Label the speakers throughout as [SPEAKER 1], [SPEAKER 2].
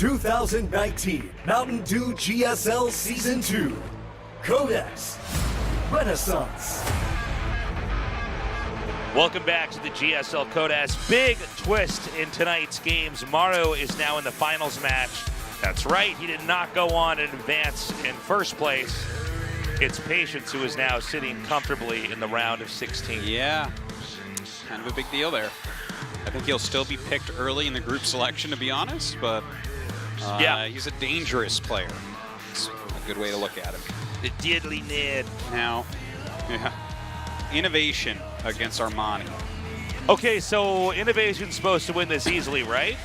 [SPEAKER 1] 2019 Mountain Dew GSL Season 2 Codex Renaissance.
[SPEAKER 2] Welcome back to the GSL Codex. Big twist in tonight's games. Maru is now in the finals match. That's right, he did not go on and advance in first place. It's Patience who is now sitting comfortably in the round of 16.
[SPEAKER 3] Yeah, kind of a big deal there. I think he'll still be picked early in the group selection, to be honest, but yeah, he's a dangerous player. It's a good way to look at him.
[SPEAKER 2] The deadly Ned.
[SPEAKER 3] Now, yeah, INnoVation against Armani.
[SPEAKER 2] Okay, so INnoVation's supposed to win this easily, right?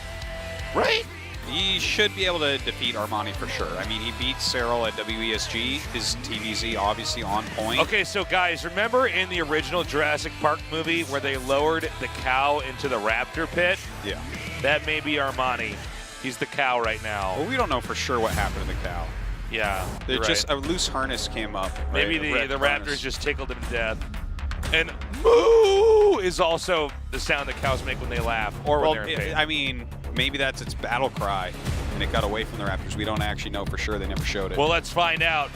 [SPEAKER 2] Right?
[SPEAKER 3] He should be able to defeat Armani for sure. I mean, he beat Cyril at WESG. His TVZ obviously on point.
[SPEAKER 2] Okay, so guys, remember in the original Jurassic Park movie where they lowered the cow into the raptor pit?
[SPEAKER 3] Yeah.
[SPEAKER 2] That may be Armani. He's the cow right now.
[SPEAKER 3] Well, we don't know for sure what happened to the cow.
[SPEAKER 2] Yeah,
[SPEAKER 3] They're just a loose harness came up.
[SPEAKER 2] Maybe
[SPEAKER 3] right?
[SPEAKER 2] the raptors just tickled him to death. And moo is also the sound that cows make when they laugh or when they're in pain.
[SPEAKER 3] I mean, maybe that's its battle cry, and it got away from the raptors. We don't actually know for sure. They never showed it.
[SPEAKER 2] Well, let's find out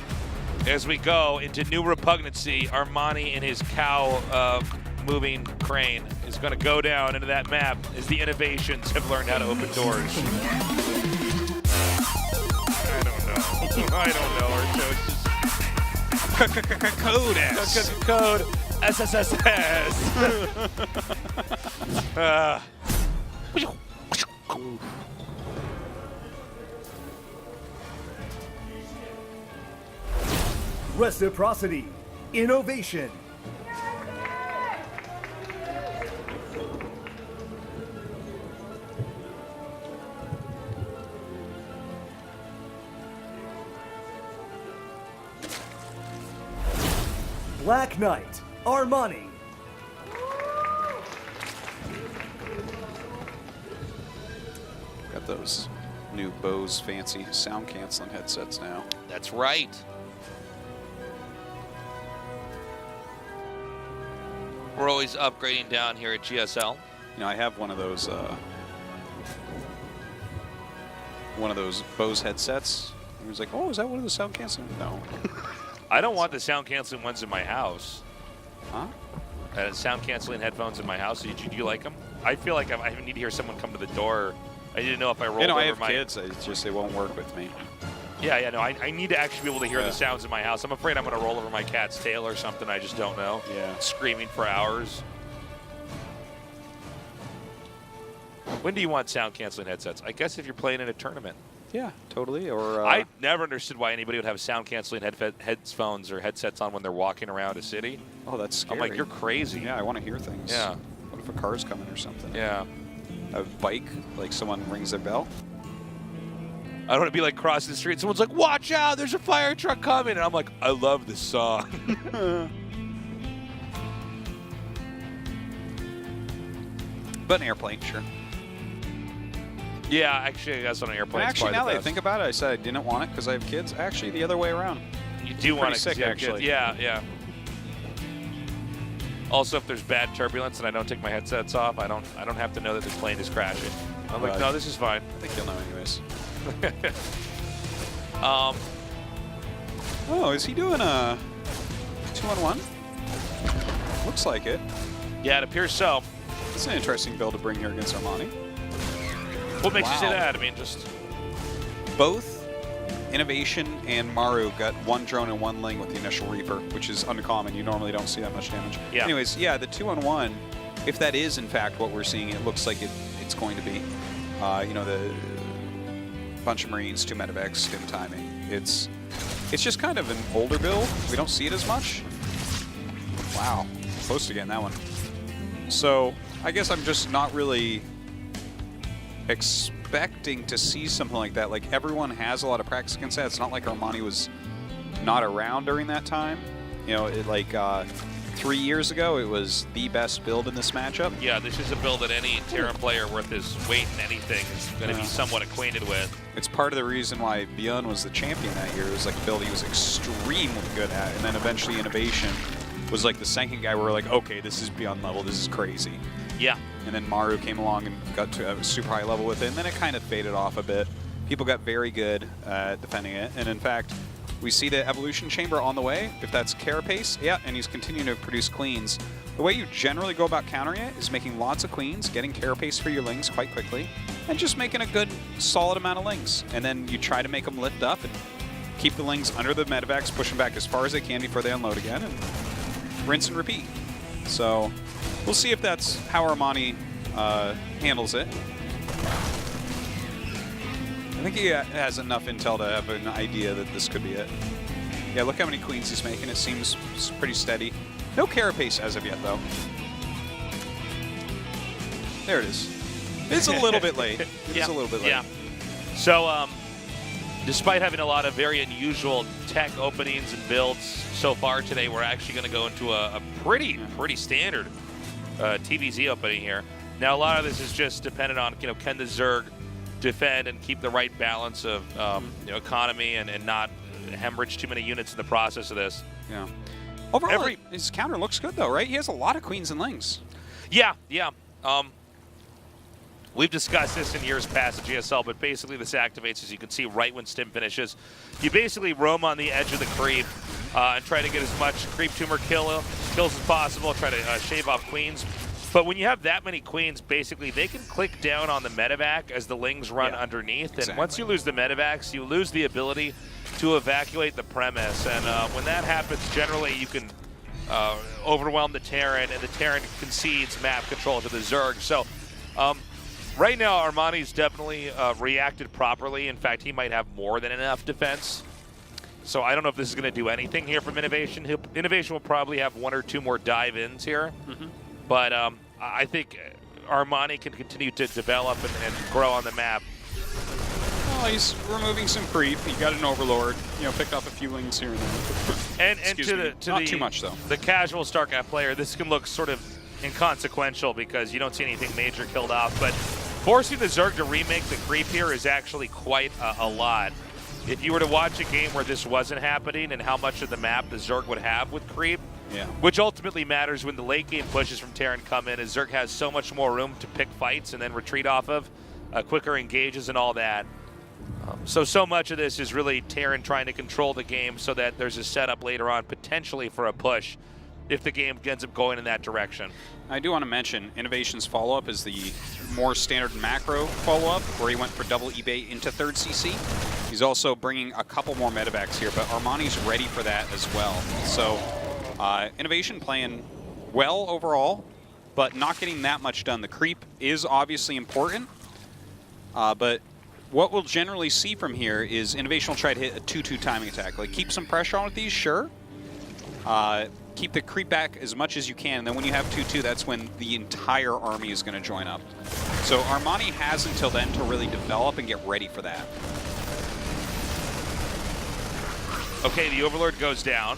[SPEAKER 2] as we go into new Repugnancy. Armani and his cow moving crane is going to go down into that map as the INnoVations have learned how to open doors. I don't know. I don't know.
[SPEAKER 3] Code
[SPEAKER 2] S. Code SSSS.
[SPEAKER 1] Reciprocity. INnoVation. Black Knight, Armani.
[SPEAKER 3] Got those new Bose fancy sound canceling headsets now.
[SPEAKER 2] That's right. We're always upgrading down here at GSL.
[SPEAKER 3] You know, I have one of those Bose headsets. He was like, "Oh, is that one of the sound canceling?" No.
[SPEAKER 2] I don't want the sound canceling ones in my house.
[SPEAKER 3] Huh?
[SPEAKER 2] Sound canceling headphones in my house. Do you like them? I feel like I need to hear someone come to the door. I need to know if I roll over
[SPEAKER 3] I have
[SPEAKER 2] my
[SPEAKER 3] kids. It's just they won't work with me.
[SPEAKER 2] Yeah, no. I need to actually be able to hear the sounds in my house. I'm afraid I'm going to roll over my cat's tail or something. I just don't know.
[SPEAKER 3] Yeah.
[SPEAKER 2] Screaming for hours. When do you want sound canceling headsets? I guess if you're playing in a tournament.
[SPEAKER 3] Yeah, totally. Or
[SPEAKER 2] I never understood why anybody would have sound canceling headphones or headsets on when they're walking around a city.
[SPEAKER 3] Oh, that's scary.
[SPEAKER 2] I'm like, you're crazy.
[SPEAKER 3] Yeah, I want to hear things.
[SPEAKER 2] Yeah.
[SPEAKER 3] What if a car's coming or something?
[SPEAKER 2] Yeah.
[SPEAKER 3] A bike, like someone rings their bell.
[SPEAKER 2] I don't want to be like crossing the street and someone's like, watch out, there's a fire truck coming. And I'm like, I love this song.
[SPEAKER 3] But an airplane, sure.
[SPEAKER 2] Yeah, actually, I guess on an airplane.
[SPEAKER 3] Actually, now that I think about it, I said I didn't want it because I have kids. Actually, the other way around.
[SPEAKER 2] You do want it,
[SPEAKER 3] sick, actually.
[SPEAKER 2] Yeah. Also, if there's bad turbulence and I don't take my headsets off, I don't have to know that the plane is crashing. I'm like, no, this is fine.
[SPEAKER 3] I think you'll know anyways. Oh, is he doing a 2-on-1? Looks like it.
[SPEAKER 2] Yeah, it appears so.
[SPEAKER 3] It's an interesting build to bring here against Armani.
[SPEAKER 2] What makes you say that? I mean, just...
[SPEAKER 3] Both INnoVation and Maru got one drone and one ling with the initial Reaper, which is uncommon. You normally don't see that much damage.
[SPEAKER 2] Yeah.
[SPEAKER 3] Anyways, yeah, the 2-on-1, if that is in fact what we're seeing, it looks like it's going to be. You know, the bunch of Marines, 2 medevacs, stim timing. It's just kind of an older build. We don't see it as much. Wow, close to getting that one. So I guess I'm just not really expecting to see something like that. Like, everyone has a lot of practice against that. It's not like Armani was not around during that time. You know, 3 years ago, it was the best build in this matchup.
[SPEAKER 2] Yeah, this is a build that any Terran player worth his weight in anything is going to be somewhat acquainted with.
[SPEAKER 3] It's part of the reason why Bjorn was the champion that year. It was like a build he was extremely good at, and then eventually INnoVation was like the second guy where we're like, okay, this is Bjorn level, this is crazy.
[SPEAKER 2] Yeah.
[SPEAKER 3] And then Maru came along and got to a super high level with it, and then it kind of faded off a bit. People got very good at defending it. And in fact, we see the Evolution Chamber on the way. If that's Carapace, yeah, and he's continuing to produce queens. The way you generally go about countering it is making lots of queens, getting Carapace for your lings quite quickly, and just making a good, solid amount of lings. And then you try to make them lift up and keep the lings under the medevacs, push them back as far as they can before they unload again, and rinse and repeat. So we'll see if that's how Armani handles it. I think he has enough intel to have an idea that this could be it. Yeah, look how many queens he's making. It seems pretty steady. No Carapace as of yet, though. There it is. It's a little bit late. It's a little bit late.
[SPEAKER 2] Yeah. So, despite having a lot of very unusual tech openings and builds so far today, we're actually going to go into a pretty standard TVZ opening here. Now, a lot of this is just dependent on, can the Zerg defend and keep the right balance of economy and not hemorrhage too many units in the process of this.
[SPEAKER 3] Yeah. Overall, his counter looks good, though, right? He has a lot of queens and lings.
[SPEAKER 2] Yeah, yeah. We've discussed this in years past at GSL, but basically this activates, as you can see, right when Stim finishes. You basically roam on the edge of the creep and try to get as much creep tumor kills as possible, try to shave off queens. But when you have that many queens, basically they can click down on the medevac as the lings run underneath. And once you lose the medevacs, you lose the ability to evacuate the premise. And when that happens, generally you can overwhelm the Terran, and the Terran concedes map control to the Zerg. So right now, Armani's definitely reacted properly. In fact, he might have more than enough defense. So I don't know if this is going to do anything here from INnoVation. INnoVation will probably have one or two more dive-ins here. But I think Armani can continue to develop and grow on the map.
[SPEAKER 3] Well, he's removing some creep. He got an Overlord. Picked up a few lings here and there.
[SPEAKER 2] And
[SPEAKER 3] not too much, though.
[SPEAKER 2] The casual StarCraft player, this can look sort of inconsequential because you don't see anything major killed off. But forcing the Zerg to remake the creep here is actually quite a lot. If you were to watch a game where this wasn't happening and how much of the map the Zerg would have with creep, which ultimately matters when the late game pushes from Terran come in, as Zerg has so much more room to pick fights and then retreat off of, quicker engages and all that. So much of this is really Terran trying to control the game so that there's a setup later on potentially for a push if the game ends up going in that direction.
[SPEAKER 3] I do want to mention INnoVation's follow-up is the more standard macro follow-up where he went for double eBay into third CC. He's also bringing a couple more medevacs here, but Armani's ready for that as well. So INnoVation playing well overall, but not getting that much done. The creep is obviously important, but what we'll generally see from here is INnoVation will try to hit a 2-2 timing attack. Like, keep some pressure on with these, sure. Keep the creep back as much as you can, and then when you have 2-2, that's when the entire army is going to join up. So Armani has until then to really develop and get ready for that.
[SPEAKER 2] Okay, the Overlord goes down.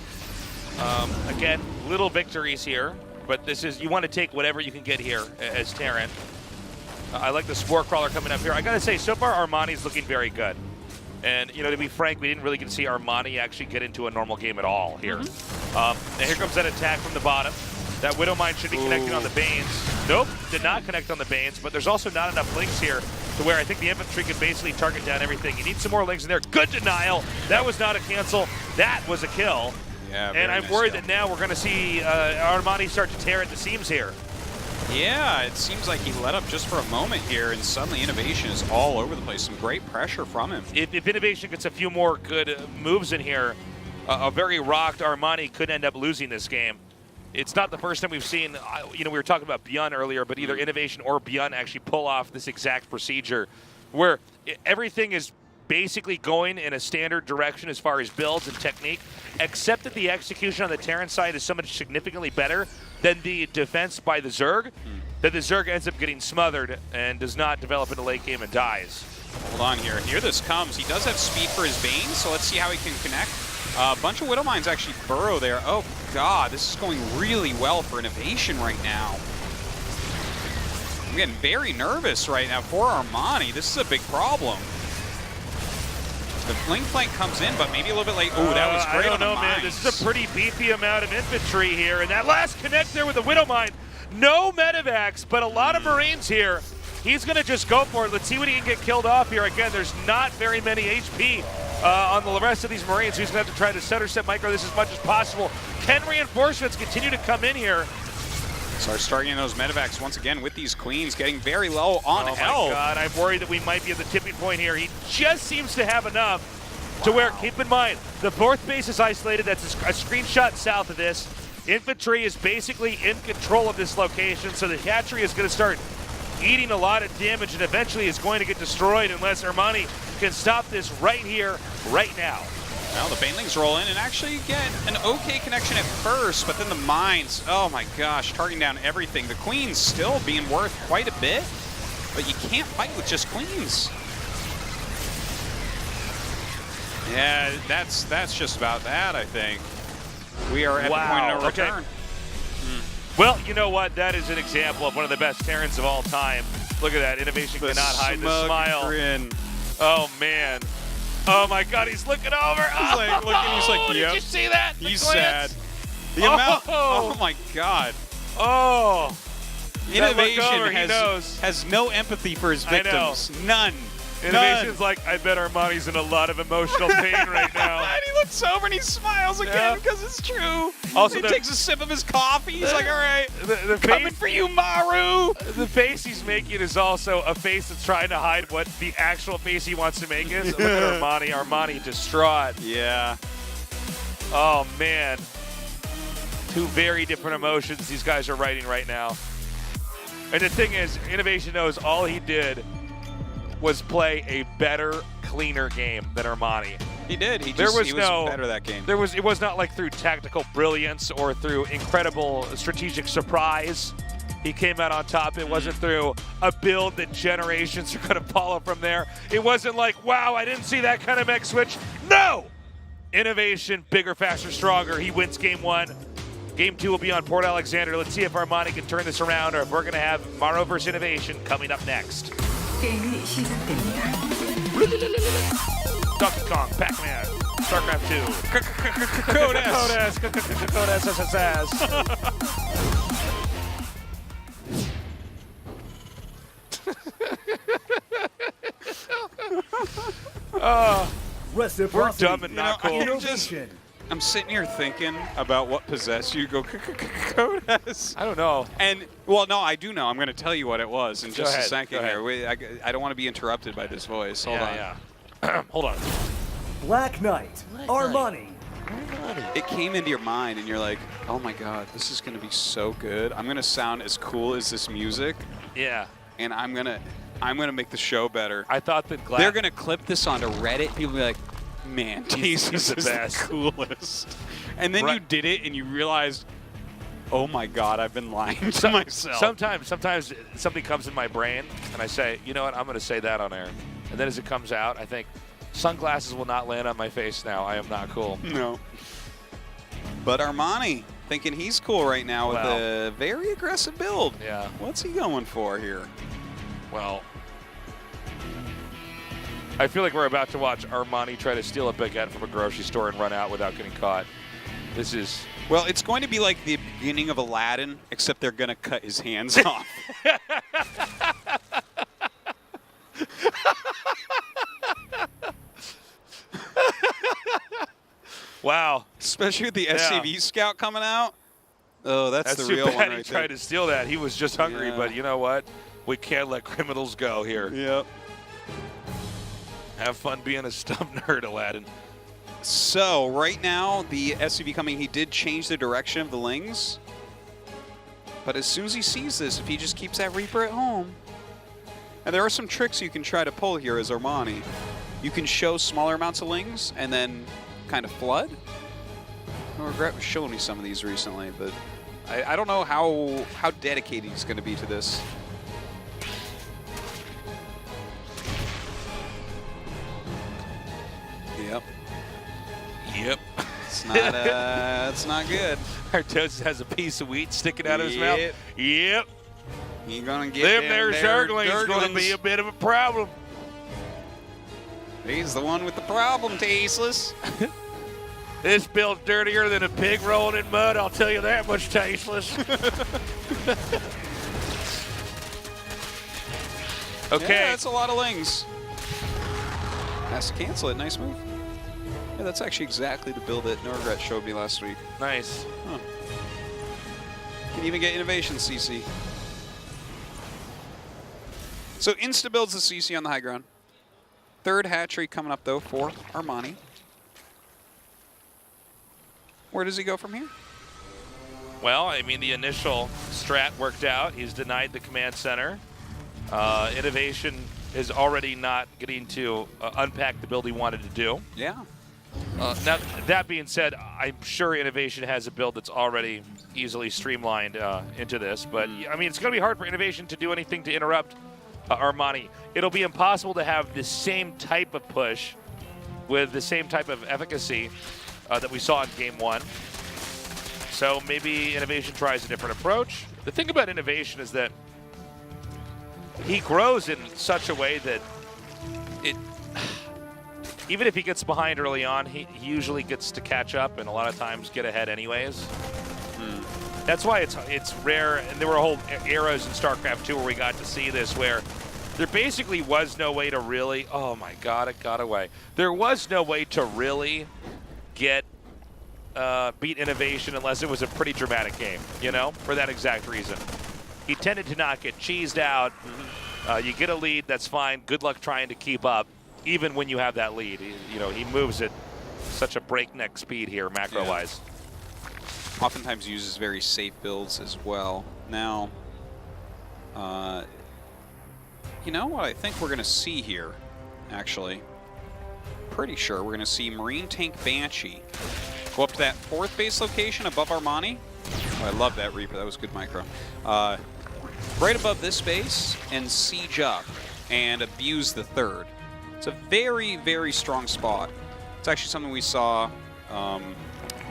[SPEAKER 2] Again, little victories here, but this is, you want to take whatever you can get here as Terran. I like the Spore Crawler coming up here. I gotta say, so far Armani's looking very good. And, to be frank, we didn't really get to see Armani actually get into a normal game at all here. Now here comes that attack from the bottom. That Widowmine should be connecting on the Banes. Nope, did not connect on the Banes, but there's also not enough links here to where I think the infantry can basically target down everything. You need some more links in there. Good denial. That was not a cancel. That was a kill.
[SPEAKER 3] Yeah,
[SPEAKER 2] and I'm worried that now we're going to see Armani start to tear at the seams here.
[SPEAKER 3] Yeah, it seems like he let up just for a moment here, and suddenly INnoVation is all over the place. Some great pressure from him.
[SPEAKER 2] If INnoVation gets a few more good moves in here, a very rocked Armani could end up losing this game. It's not the first time we've seen, we were talking about Beyond earlier, but either INnoVation or Beyond actually pull off this exact procedure where everything is basically going in a standard direction as far as builds and technique, except that the execution on the Terran side is so much significantly better than the defense by the Zerg, that the Zerg ends up getting smothered and does not develop in the late game and dies.
[SPEAKER 3] Hold on here. Here this comes. He does have speed for his Bane, so let's see how he can connect. A bunch of Widowmines actually burrow there. Oh, God, this is going really well for INnoVation right now. I'm getting very nervous right now for Armani. This is a big problem. The flank comes in, but maybe a little bit late. Oh, that was great.
[SPEAKER 2] I don't know, man. This is a pretty beefy amount of infantry here. And that last connect there with the Widowmine. No medevacs, but a lot of Marines here. He's going to just go for it. Let's see what he can get killed off here. Again, there's not very many HP on the rest of these Marines. He's going to have to try to center set micro this as much as possible. Can reinforcements continue to come in here?
[SPEAKER 3] Starts targeting those medevacs once again with these queens, getting very low on health.
[SPEAKER 2] Oh my God, I'm worried that we might be at the tipping point here. He just seems to have enough to where, keep in mind, the fourth base is isolated. That's a screenshot south of this. Infantry is basically in control of this location, so the hatchery is going to start eating a lot of damage and eventually is going to get destroyed unless Armani can stop this right here, right now.
[SPEAKER 3] Well, the Banelings roll in and actually get an okay connection at first, but then the mines, oh my gosh, targeting down everything. The queens still being worth quite a bit, but you can't fight with just queens. Yeah, that's just about that, I think. We are at the point of no return.
[SPEAKER 2] Well, you know what? That is an example of one of the best Terrans of all time. Look at that. INnoVation cannot hide the smile.
[SPEAKER 3] Grin.
[SPEAKER 2] Oh, man. Oh, my God. He's looking over.
[SPEAKER 3] He's like looking. He's like, yep.
[SPEAKER 2] Did you see that?
[SPEAKER 3] He's sad. The amount. Oh, my God.
[SPEAKER 2] Oh.
[SPEAKER 3] INnoVation has no empathy for his victims. None.
[SPEAKER 2] INnoVation's like, I bet Armani's in a lot of emotional pain right now.
[SPEAKER 3] And he looks over and he smiles again because it's true.
[SPEAKER 2] Also,
[SPEAKER 3] he takes a sip of his coffee. He's like, all right, coming for you, Maru.
[SPEAKER 2] The face he's making is also a face that's trying to hide what the actual face he wants to make is. Look at Armani. Armani distraught.
[SPEAKER 3] Yeah.
[SPEAKER 2] Oh, man. Two very different emotions these guys are writing right now. And the thing is, INnoVation knows all he did was play a better, cleaner game than Armani.
[SPEAKER 3] He did. He was better that game.
[SPEAKER 2] It was not like through tactical brilliance or through incredible strategic surprise. He came out on top. It wasn't through a build that generations are going to follow from there. It wasn't like, wow, I didn't see that kind of mech switch. No! INnoVation, bigger, faster, stronger. He wins game one. Game two will be on Port Alexander. Let's see if Armani can turn this around or if we're going to have Maru versus INnoVation coming up next.
[SPEAKER 4] 게임이 시작됩니다.
[SPEAKER 2] Donkey Kong, Pac-Man, StarCraft 2, We're dumb and not cool.
[SPEAKER 1] INnoVation.
[SPEAKER 3] I'm sitting here thinking about what possessed you. Go Codes.
[SPEAKER 2] I don't know.
[SPEAKER 3] And well, no, I do know. I'm going to tell you what it was in just a second
[SPEAKER 2] here.
[SPEAKER 3] I don't want to be interrupted by this voice. Hold on.
[SPEAKER 2] Yeah. Hold on.
[SPEAKER 1] Black Knight, Armani.
[SPEAKER 3] It came into your mind, and you're like, "Oh my God, this is going to be so good. I'm going to sound as cool as this music."
[SPEAKER 2] Yeah.
[SPEAKER 3] And I'm gonna make the show better.
[SPEAKER 2] I thought that
[SPEAKER 3] they're going to clip this onto Reddit. People will be like, man, Tasteless
[SPEAKER 2] is the
[SPEAKER 3] coolest. And then you did it, and you realized, oh my God, I've been lying to myself.
[SPEAKER 2] Sometimes something comes in my brain, and I say, you know what, I'm going to say that on air. And then as it comes out, I think, sunglasses will not land on my face now. I am not cool.
[SPEAKER 3] No. But Armani, thinking he's cool right now with a very aggressive build.
[SPEAKER 2] Yeah.
[SPEAKER 3] What's he going for here?
[SPEAKER 2] Well, I feel like we're about to watch Armani try to steal a baguette from a grocery store and run out without getting caught. This is...
[SPEAKER 3] Well, it's going to be like the beginning of Aladdin, except they're going to cut his hands off.
[SPEAKER 2] Wow.
[SPEAKER 3] Especially with the SCV scout coming out. Oh, that's the real one right there.
[SPEAKER 2] He tried to steal that. He was just hungry, but you know what? We can't let criminals go here.
[SPEAKER 3] Yep.
[SPEAKER 2] Have fun being a stump nerd, Aladdin.
[SPEAKER 3] So, right now, the SCV coming, he did change the direction of the Lings. But as soon as he sees this, if he just keeps that Reaper at home, and there are some tricks you can try to pull here as Armani. You can show smaller amounts of Lings and then kind of flood. I regret showing me some of these recently, but I don't know how dedicated he's going to be to this. Yep. It's not good.
[SPEAKER 2] Artosis has a piece of wheat sticking out of his mouth. Yep.
[SPEAKER 3] You're gonna get
[SPEAKER 2] them there Zerglings going to be a bit of a problem.
[SPEAKER 3] He's the one with the problem, Tasteless.
[SPEAKER 2] This build's dirtier than a pig rolling in mud, I'll tell you that much, Tasteless. Okay.
[SPEAKER 3] Yeah, that's a lot of lings. Has to cancel it. Nice move. Yeah, that's actually exactly the build that No Regret showed me last week.
[SPEAKER 2] Nice.
[SPEAKER 3] Huh. Can even get INnoVation CC. So insta builds the CC on the high ground. Third hat trick coming up though for Armani. Where does he go from here?
[SPEAKER 2] Well, I mean, the initial strat worked out. He's denied the command center. INnoVation is already not getting to unpack the build he wanted to do.
[SPEAKER 3] Yeah.
[SPEAKER 2] Now, that being said, I'm sure INnoVation has a build that's already easily streamlined into this. But, I mean, it's going to be hard for INnoVation to do anything to interrupt Armani. It'll be impossible to have the same type of push with the same type of efficacy that we saw in Game 1. So maybe INnoVation tries a different approach. The thing about INnoVation is that he grows in such a way that even if he gets behind early on, he usually gets to catch up and a lot of times get ahead anyways. That's why it's rare, and there were whole eras in StarCraft 2 where we got to see this, where there basically was no way to really, oh my god, it got away. There was no way to really get beat INnoVation unless it was a pretty dramatic game, you know, for that exact reason. He tended to not get cheesed out. You get a lead, that's fine. Good luck trying to keep up, even when you have that lead. He moves at such a breakneck speed here, macro-wise.
[SPEAKER 3] Yeah. Oftentimes uses very safe builds as well. Now, you know what I think we're going to see here, actually? Pretty sure we're going to see Marine Tank Banshee go up to that 4th base location above Armani. Oh, I love that Reaper. That was good micro. Right above this base and siege up and abuse the 3rd. It's a very, very strong spot. It's actually something we saw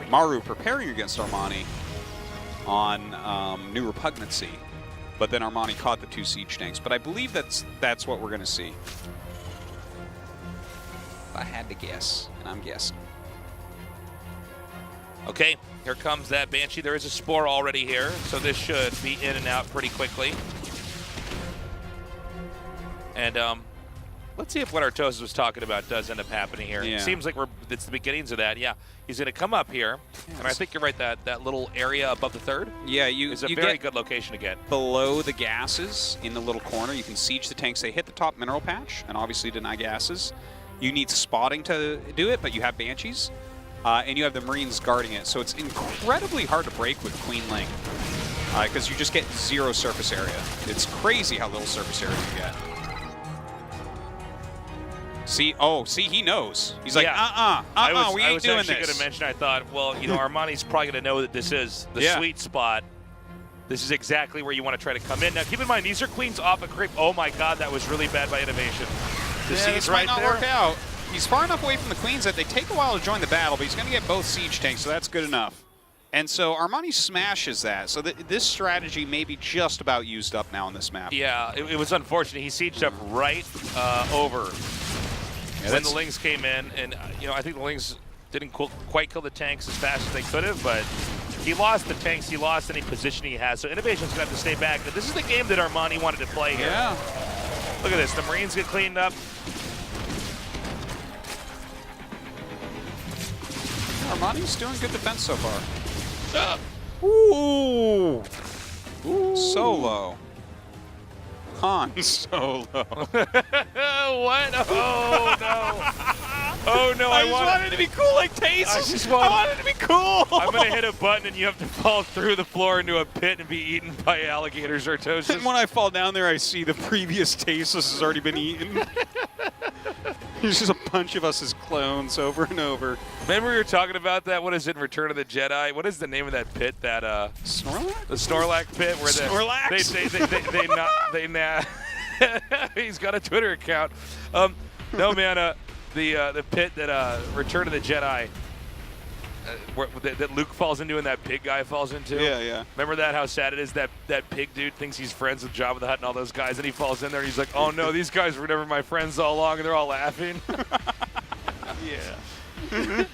[SPEAKER 3] Maru preparing against Armani on New Repugnancy, but then Armani caught the 2 siege tanks. But I believe that's what we're going to see. If I had to guess, and I'm guessing.
[SPEAKER 2] Okay, here comes that Banshee. There is a Spore already here, so this should be in and out pretty quickly. And let's see if what Artosis was talking about does end up happening here.
[SPEAKER 3] Yeah.
[SPEAKER 2] It seems like it's the beginnings of that. Yeah, he's going to come up here, and I think you're right, that little area above the 3rd
[SPEAKER 3] Yeah,
[SPEAKER 2] is a very good location to get.
[SPEAKER 3] Below the gases in the little corner, you can siege the tanks. They hit the top mineral patch and obviously deny gases. You need spotting to do it, but you have Banshees. And you have the Marines guarding it, so it's incredibly hard to break with Queen Ling, because you just get 0 surface area. It's crazy how little surface area you get. See, he knows. He's like, we ain't doing this.
[SPEAKER 2] I was actually going to mention, I thought, well, Armani's probably going to know that this is the sweet spot. This is exactly where you want to try to come in. Now, keep in mind, these are Queens off a creep. Oh my god, that was really bad by INnoVation.
[SPEAKER 3] This might not work out. He's far enough away from the Queens that they take a while to join the battle, but he's going to get both siege tanks, so that's good enough. And so Armani smashes that. So this strategy may be just about used up now on this map.
[SPEAKER 2] Yeah, it was unfortunate. He sieged up right over when the Lings came in. And, I think the Lings didn't quite kill the tanks as fast as they could have, but he lost the tanks. He lost any position he has. So INnoVation's going to have to stay back. But this is the game that Armani wanted to play here.
[SPEAKER 3] Yeah.
[SPEAKER 2] Look at this. The Marines get cleaned up.
[SPEAKER 3] Armani's doing good defense so far. Ooh. Solo. Han Solo.
[SPEAKER 2] What? Oh, no. Oh, no.
[SPEAKER 3] I just wanted to be cool like Tasteless. I wanted to be cool.
[SPEAKER 2] I'm going to hit a button and you have to fall through the floor into a pit and be eaten by alligators or Artosis.
[SPEAKER 3] And when I fall down there, I see the previous Tasteless has already been eaten. There's just a bunch of us as clones over and over.
[SPEAKER 2] Remember we were talking about that? What is it in Return of the Jedi? What is the name of that pit? That
[SPEAKER 3] Snorlax?
[SPEAKER 2] The Snorlax pit where
[SPEAKER 3] Snorlax?
[SPEAKER 2] He's got a Twitter account. No man, the pit that Return of the Jedi that Luke falls into and that pig guy falls into.
[SPEAKER 3] Yeah.
[SPEAKER 2] Remember that? How sad it is that pig dude thinks he's friends with Jabba the Hutt and all those guys, and he falls in there and he's like, "Oh no, these guys were never my friends all along," and they're all laughing. Yeah.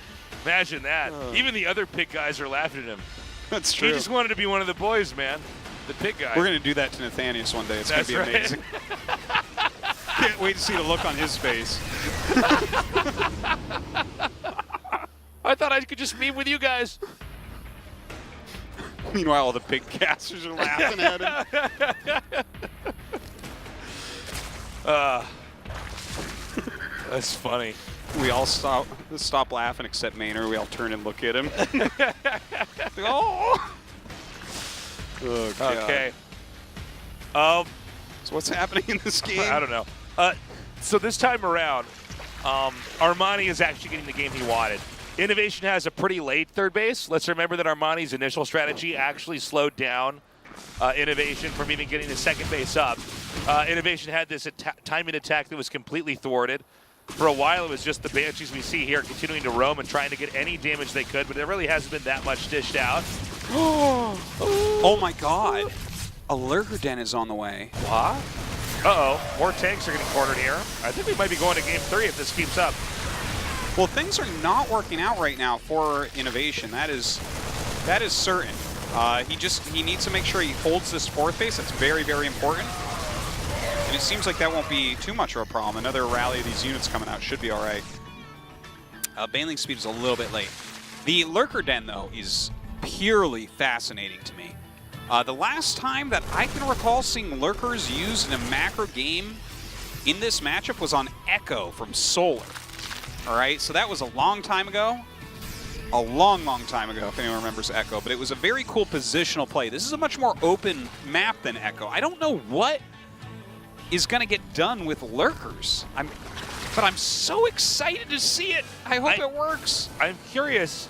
[SPEAKER 2] Imagine that. Even the other pig guys are laughing at him.
[SPEAKER 3] That's true.
[SPEAKER 2] He just wanted to be one of the boys, man. The pig guy.
[SPEAKER 3] We're gonna do that to Nathanius one day. It's gonna be amazing. Can't wait to see the look on his face.
[SPEAKER 2] I thought I could just meet with you guys.
[SPEAKER 3] Meanwhile, all the big casters are laughing at him.
[SPEAKER 2] That's funny.
[SPEAKER 3] We all stop laughing except Maynard. We all turn and look at him. Oh! Oh, God.
[SPEAKER 2] Okay.
[SPEAKER 3] So what's happening in this game?
[SPEAKER 2] I don't know. So this time around, Armani is actually getting the game he wanted. INnoVation has a pretty late third base. Let's remember that Armani's initial strategy actually slowed down INnoVation from even getting the second base up. INnoVation had this timing attack that was completely thwarted. For a while, it was just the Banshees we see here continuing to roam and trying to get any damage they could, but there really hasn't been that much dished out.
[SPEAKER 3] Oh my God. A lurker den is on the way.
[SPEAKER 2] What? Uh-oh. More tanks are getting cornered here. I think we might be going to game 3 if this keeps up.
[SPEAKER 3] Well, things are not working out right now for INnoVation. That is certain. He needs to make sure he holds this fourth base. That's very, very important. And it seems like that won't be too much of a problem. Another rally of these units coming out should be all right. Baneling speed is a little bit late. The lurker den, though, is purely fascinating to me. The last time that I can recall seeing lurkers used in a macro game in this matchup was on Echo from Solar. All right, so that was a long time ago. A long, long time ago, if anyone remembers Echo. But it was a very cool positional play. This is a much more open map than Echo. I don't know what is going to get done with lurkers. But I'm so excited to see it. I hope it works.
[SPEAKER 2] I'm curious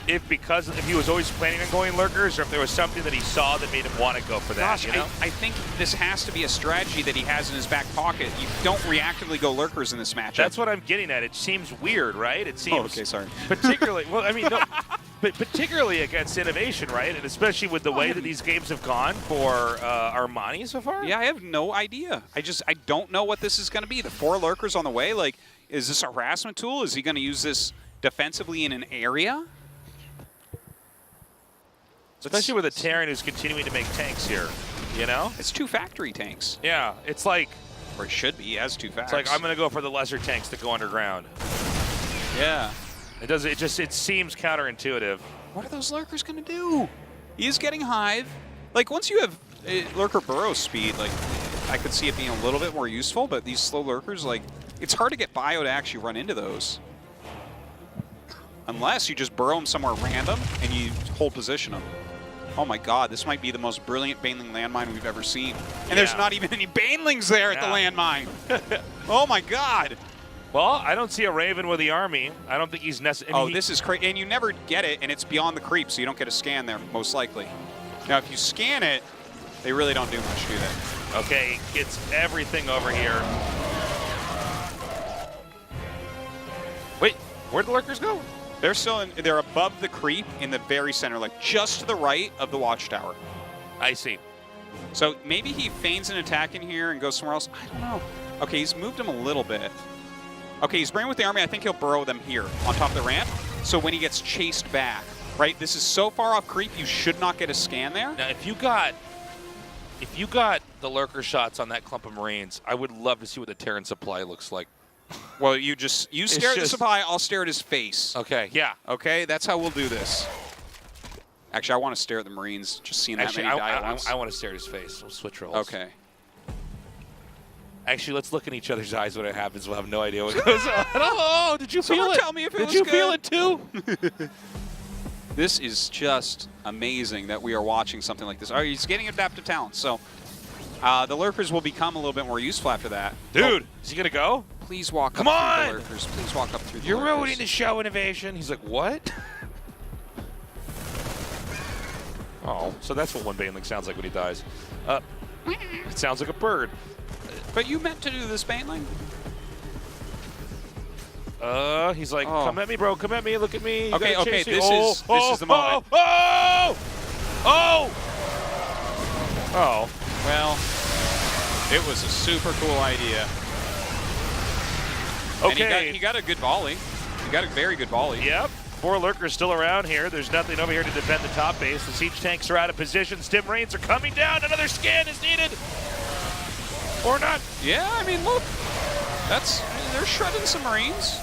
[SPEAKER 2] if he was always planning on going lurkers, or if there was something that he saw that made him want to go for that.
[SPEAKER 3] Gosh,
[SPEAKER 2] you know?
[SPEAKER 3] I think this has to be a strategy that he has in his back pocket. You don't reactively go lurkers in this matchup.
[SPEAKER 2] That's what I'm getting at. It seems weird, right? It seems.
[SPEAKER 3] Oh, okay, sorry.
[SPEAKER 2] Particularly, well, I mean, no, but particularly against INnoVation, right? And especially with the way that these games have gone for Armani so far.
[SPEAKER 3] Yeah, I have no idea. I don't know what this is going to be. The 4 lurkers on the way. Like, is this a harassment tool? Is he going to use this defensively in an area?
[SPEAKER 2] Especially with a Terran who's continuing to make tanks here, you know?
[SPEAKER 3] It's 2 factory tanks.
[SPEAKER 2] Yeah, it's like...
[SPEAKER 3] Or it should be, he has 2 facts.
[SPEAKER 2] It's like, I'm going to go for the lesser tanks that go underground.
[SPEAKER 3] Yeah.
[SPEAKER 2] It seems counterintuitive.
[SPEAKER 3] What are those lurkers going to do? He is getting Hive. Like, once you have lurker burrow speed, like, I could see it being a little bit more useful, but these slow lurkers, like, it's hard to get bio to actually run into those. Unless you just burrow them somewhere random and you hold position them. Oh my God, this might be the most brilliant Baneling landmine we've ever seen. And there's not even any Banelings there at the landmine. Oh my God.
[SPEAKER 2] Well, I don't see a Raven with the army. I don't think he's necessary.
[SPEAKER 3] Oh, this is crazy. And you never get it, and it's beyond the creep, so you don't get a scan there, most likely. Now, if you scan it, they really don't do much, do they?
[SPEAKER 2] Okay, gets everything over here. Wait, where'd the lurkers go?
[SPEAKER 3] They're still they're above the creep in the very center, like just to the right of the watchtower.
[SPEAKER 2] I see.
[SPEAKER 3] So maybe he feigns an attack in here and goes somewhere else. I don't know. Okay, he's moved him a little bit. Okay, he's bringing with the army. I think he'll burrow them here on top of the ramp. So when he gets chased back, right? This is so far off creep, you should not get a scan there.
[SPEAKER 2] Now, if you got the lurker shots on that clump of Marines, I would love to see what the Terran supply looks like.
[SPEAKER 3] Well, you stare at the supply, I'll stare at his face.
[SPEAKER 2] Okay, yeah.
[SPEAKER 3] Okay, that's how we'll do this. Actually, I want to stare at the Marines, just seeing that many die at once.
[SPEAKER 2] I want to stare at his face. We'll switch roles.
[SPEAKER 3] Okay.
[SPEAKER 2] Actually, let's look in each other's eyes when it happens. We'll have no idea what goes on. Oh, did you feel
[SPEAKER 3] Someone
[SPEAKER 2] it?
[SPEAKER 3] tell me if it
[SPEAKER 2] did
[SPEAKER 3] was
[SPEAKER 2] you
[SPEAKER 3] good.
[SPEAKER 2] feel it too?
[SPEAKER 3] This is just amazing that we are watching something like this. Oh, he's getting adaptive talents, so the lurkers will become a little bit more useful after that.
[SPEAKER 2] Dude, is he going to go?
[SPEAKER 3] Please walk
[SPEAKER 2] Come
[SPEAKER 3] up
[SPEAKER 2] on!
[SPEAKER 3] through the lurkers. Please walk up through the
[SPEAKER 2] You're
[SPEAKER 3] lurkers.
[SPEAKER 2] ruining the show, INnoVation. He's like, what? Oh, so that's what one Baneling sounds like when he dies. It sounds like a bird.
[SPEAKER 3] But you meant to do this, Baneling?
[SPEAKER 2] He's like, come at me, bro. Come at me. Look at me. You
[SPEAKER 3] Okay,
[SPEAKER 2] gotta
[SPEAKER 3] okay.
[SPEAKER 2] chase me.
[SPEAKER 3] This is the moment.
[SPEAKER 2] Oh.
[SPEAKER 3] Well, it was a super cool idea.
[SPEAKER 2] Okay.
[SPEAKER 3] And he got a good volley. He got a very good volley.
[SPEAKER 2] Yep. 4 lurkers still around here. There's nothing over here to defend the top base. The siege tanks are out of position. Stim Rains are coming down. Another scan is needed. Or not.
[SPEAKER 3] Yeah, I mean, look. They're shredding some Marines.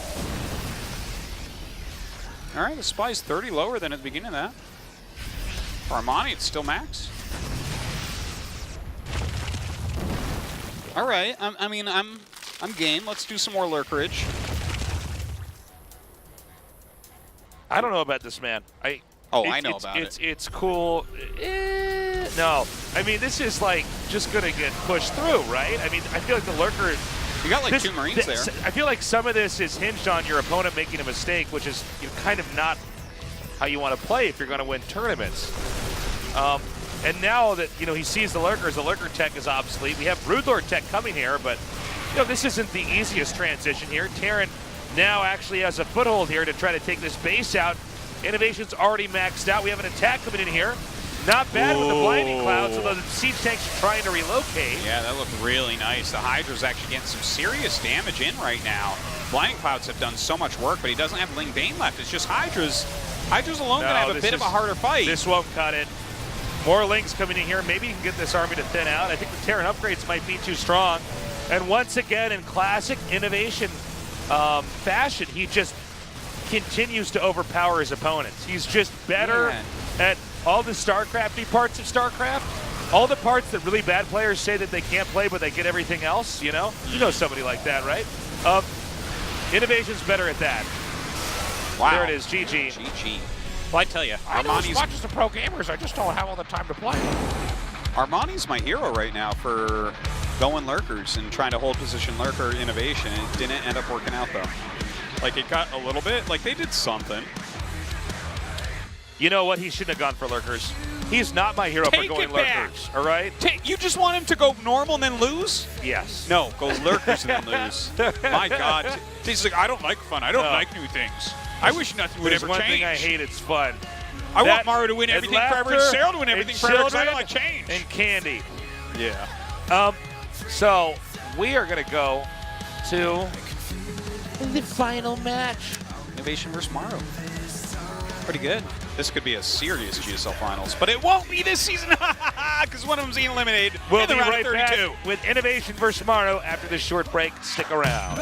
[SPEAKER 3] All right, the Spy's 30 lower than at the beginning of that. For Armani, it's still max. All right, I'm game. Let's do some more lurkerage.
[SPEAKER 2] I don't know about this, man. I know about it. It's cool. No, I mean, this is like just gonna get pushed through, right? I mean, I feel like the lurker.
[SPEAKER 3] You got like 2 Marines there.
[SPEAKER 2] I feel like some of this is hinged on your opponent making a mistake, which is kind of not how you want to play if you're going to win tournaments. And now that he sees the lurkers, the lurker tech is obsolete. We have Broodlord tech coming here, but this isn't the easiest transition here. Terran now actually has a foothold here to try to take this base out. INnoVation's already maxed out. We have an attack coming in here. Not bad with the blinding clouds, although the siege tanks are trying to relocate.
[SPEAKER 3] Yeah, that looked really nice. The Hydra's actually getting some serious damage in right now. Blinding clouds have done so much work, but he doesn't have Ling Bane left. It's just Hydra's. Hydra's alone going to have a bit of a harder fight.
[SPEAKER 2] This won't cut it. More Lings coming in here. Maybe you can get this army to thin out. I think the Terran upgrades might be too strong. And once again, in classic INnoVation fashion, he just continues to overpower his opponents. He's just better at all the StarCrafty parts of StarCraft, all the parts that really bad players say that they can't play, but they get everything else, You know somebody like that, right? INnoVation's better at that.
[SPEAKER 3] Wow.
[SPEAKER 2] There it is, GG.
[SPEAKER 3] GG. Well, I tell you,
[SPEAKER 2] I know as much as the pro gamers, I just don't have all the time to play.
[SPEAKER 3] Armani's my hero right now for going lurkers and trying to hold position lurker INnoVation. It didn't end up working out, though. Like, it got a little bit, like, they did something.
[SPEAKER 2] You know what? He shouldn't have gone for lurkers. He's not my hero for going lurkers, all right?
[SPEAKER 3] You just want him to go normal and then lose?
[SPEAKER 2] Yes.
[SPEAKER 3] No, go lurkers and then lose. My God. He's like, I don't like fun. I don't like new things. I wish nothing would ever change.
[SPEAKER 2] There's one thing I hate, it's fun.
[SPEAKER 3] I want Maru to win everything forever and Sail to win everything forever because I don't like change.
[SPEAKER 2] And candy.
[SPEAKER 3] Yeah.
[SPEAKER 2] So we are going to go to the final match.
[SPEAKER 3] INnoVation versus Maru. Pretty good. This could be a serious GSL Finals, but it won't be this season because one of them's being eliminated
[SPEAKER 2] We'll
[SPEAKER 3] in the
[SPEAKER 2] be
[SPEAKER 3] round
[SPEAKER 2] right
[SPEAKER 3] of 32.
[SPEAKER 2] back with INnoVation versus Maru after this short break. Stick around.